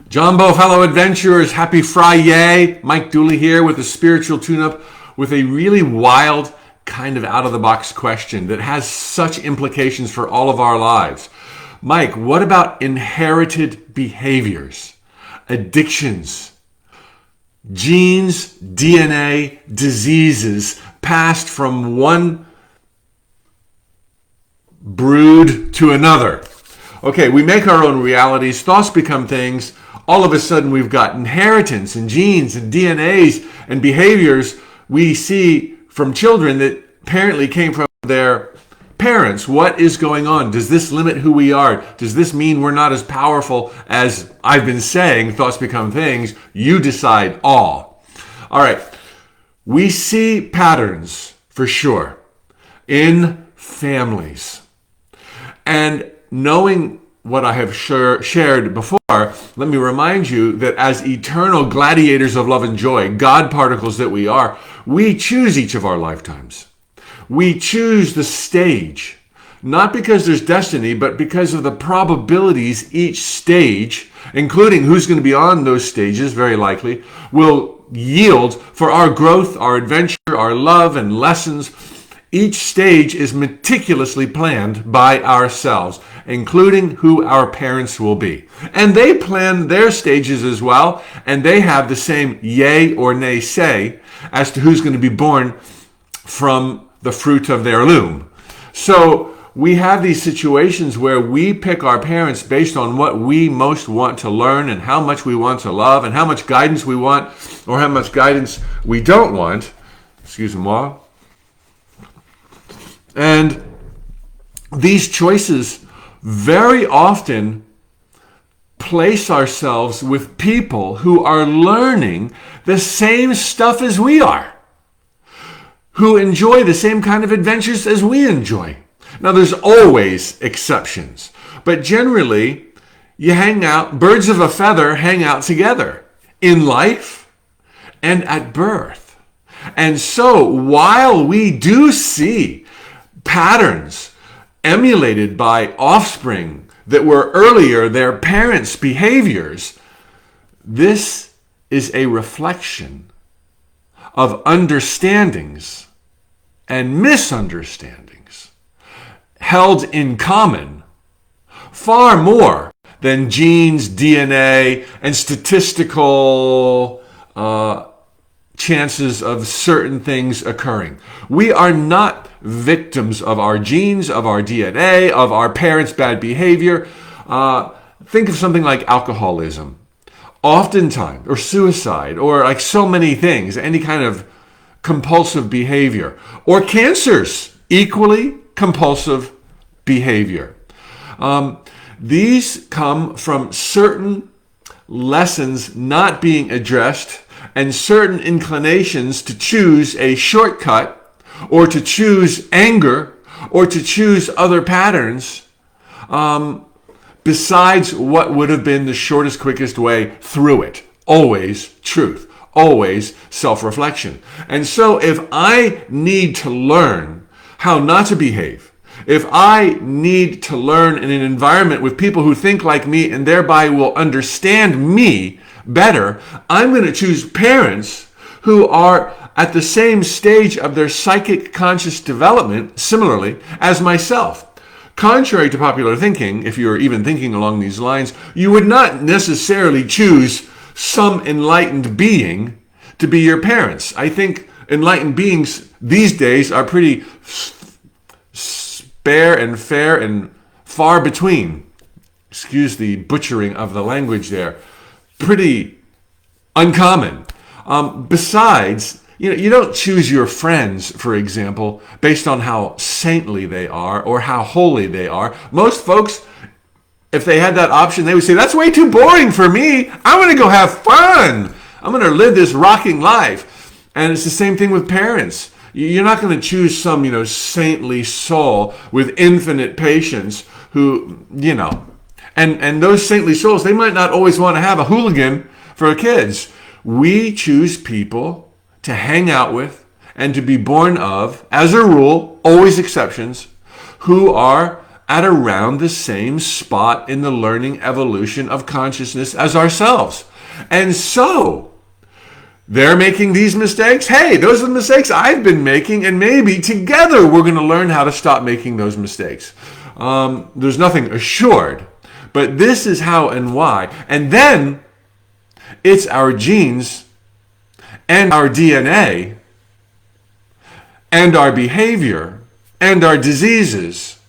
Jumbo, fellow adventurers, happy Friday. Mike Dooley here with a spiritual tune-up with a really wild, kind of out-of-the-box question that has such implications for all of our lives. Mike, what about inherited behaviors, addictions, genes, DNA, diseases passed from one brood to another? Okay, we make our own realities, thoughts become things. All of a sudden we've got inheritance and genes and DNAs and behaviors we see from children that apparently came from their parents. What is going on? Does this limit who we are? Does this mean we're not as powerful as I've been saying, thoughts become things? You decide all. All right, we see patterns for sure in families. And knowing what I have shared before, let me remind you that as eternal gladiators of love and joy, God particles that we are, we choose each of our lifetimes. We choose the stage, not because there's destiny, but because of the probabilities each stage, including who's going to be on those stages, very likely, will yield for our growth, our adventure, our love and lessons. Each stage is meticulously planned by ourselves, including who our parents will be. And they plan their stages as well, and they have the same yay or nay say as to who's going to be born from the fruit of their loom. So we have these situations where we pick our parents based on what we most want to learn and how much we want to love and how much guidance we want or how much guidance we don't want. Excuse-moi. And these choices very often place ourselves with people who are learning the same stuff as we are, who enjoy the same kind of adventures as we enjoy. Now, there's always exceptions, but generally, you hang out, birds of a feather hang out together in life and at birth. And so, while we do see patterns emulated by offspring that were earlier their parents' behaviors, this is a reflection of understandings and misunderstandings held in common far more than genes, DNA, and statistical chances of certain things occurring. We are not victims of our genes, of our DNA, of our parents' bad behavior. Think of something like alcoholism, oftentimes, or suicide, or like so many things, any kind of compulsive behavior, or cancers, equally compulsive behavior. These come from certain lessons not being addressed and certain inclinations to choose a shortcut or to choose anger or to choose other patterns besides what would have been the shortest, quickest way through it. Always truth, always self-reflection. And so if I need to learn how not to behave, if I need to learn in an environment with people who think like me and thereby will understand me better, I'm going to choose parents who are at the same stage of their psychic conscious development, similarly, as myself. Contrary to popular thinking, if you're even thinking along these lines, you would not necessarily choose some enlightened being to be your parents. I think enlightened beings these days are pretty spare and fair and far between. Excuse the butchering of the language there. Pretty uncommon. Besides, you don't choose your friends, for example, based on how saintly they are or how holy they are. Most folks, if they had that option, they would say, that's way too boring for me. I want to go have fun. I'm going to live this rocking life. And it's the same thing with parents. You're not going to choose some, saintly soul with infinite patience who, and those saintly souls, they might not always want to have a hooligan for kids. We choose people to hang out with and to be born of, as a rule, always exceptions, who are at around the same spot in the learning evolution of consciousness as ourselves. And so, they're making these mistakes. Hey, those are the mistakes I've been making, and maybe together we're going to learn how to stop making those mistakes. There's nothing assured, but this is how and why. And then it's our genes and our DNA and our behavior and our diseases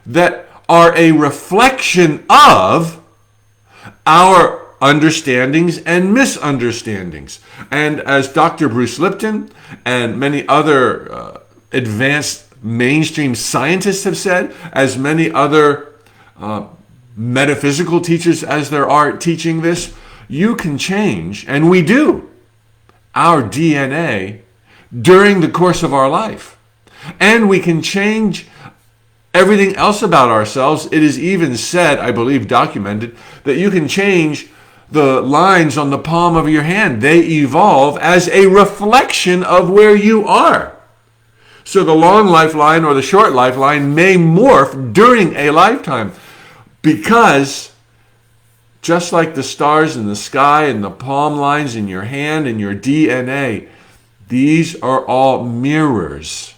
that are a reflection of our understandings and misunderstandings. And as Dr. Bruce Lipton and many other advanced mainstream scientists have said, as many other metaphysical teachers as there are teaching this, you can change, and we do, our DNA during the course of our life. And we can change everything else about ourselves. It is even said, I believe documented, that you can change the lines on the palm of your hand. They evolve as a reflection of where you are. So the long lifeline or the short lifeline may morph during a lifetime, because just like the stars in the sky and the palm lines in your hand and your DNA, these are all mirrors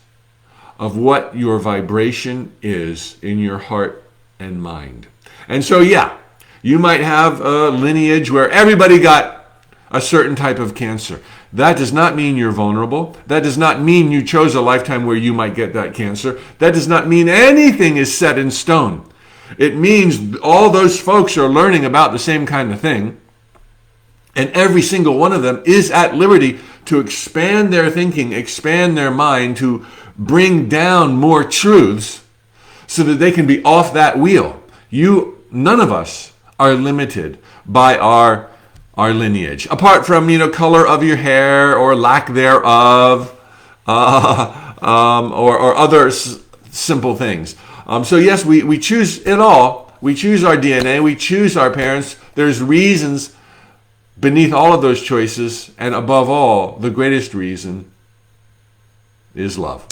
of what your vibration is in your heart and mind. And so, yeah, you might have a lineage where everybody got a certain type of cancer. That does not mean you're vulnerable. That does not mean you chose a lifetime where you might get that cancer. That does not mean anything is set in stone. It means all those folks are learning about the same kind of thing, and every single one of them is at liberty to expand their thinking, expand their mind, to bring down more truths so that they can be off that wheel. None of us are limited by our lineage, apart from color of your hair or lack thereof, or other simple things. So yes, we choose it all. We choose our DNA. We choose our parents. There's reasons beneath all of those choices, and above all, the greatest reason is love.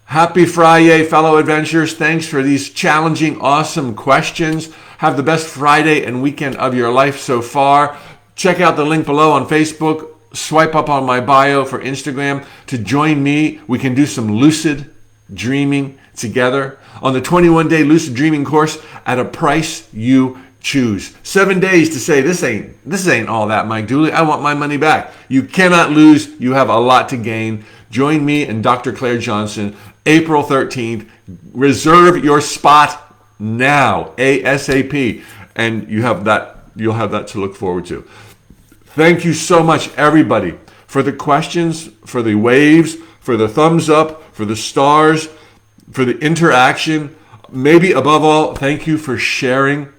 Happy Friday, fellow adventurers. Thanks for these challenging, awesome questions. Have the best Friday and weekend of your life so far. Check out the link below on Facebook. Swipe up on my bio for Instagram to join me. We can do some lucid dreaming together on the 21-day lucid dreaming course at a price you choose. 7 days to say, this ain't all that, Mike Dooley. I want my money back. You cannot lose. You have a lot to gain. Join me and Dr. Claire Johnson April 13th. Reserve your spot now, ASAP, and you'll have that to look forward to. Thank you so much, everybody, for the questions, for the waves, for the thumbs up, for the stars, for the interaction. Maybe above all, thank you for sharing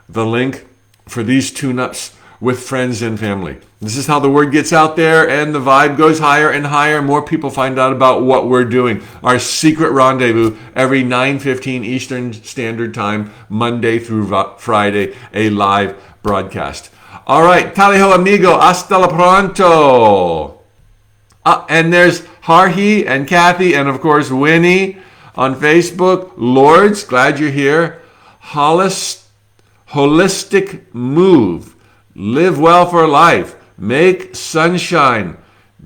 the link for these tune-ups with friends and family. This is how the word gets out there and the vibe goes higher and higher. More people find out about what we're doing. Our secret rendezvous every 9:15 Eastern Standard Time, Monday through Friday, a live broadcast. All right, tally-ho amigo, hasta la pronto. And there's Harhi and Kathy and, of course, Winnie on Facebook. Lords, glad you're here. Holistic Move. Live well for life. Make sunshine.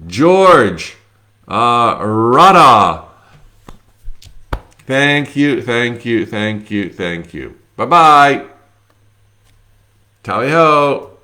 George. Rada. Thank you. Bye-bye. Tally-ho.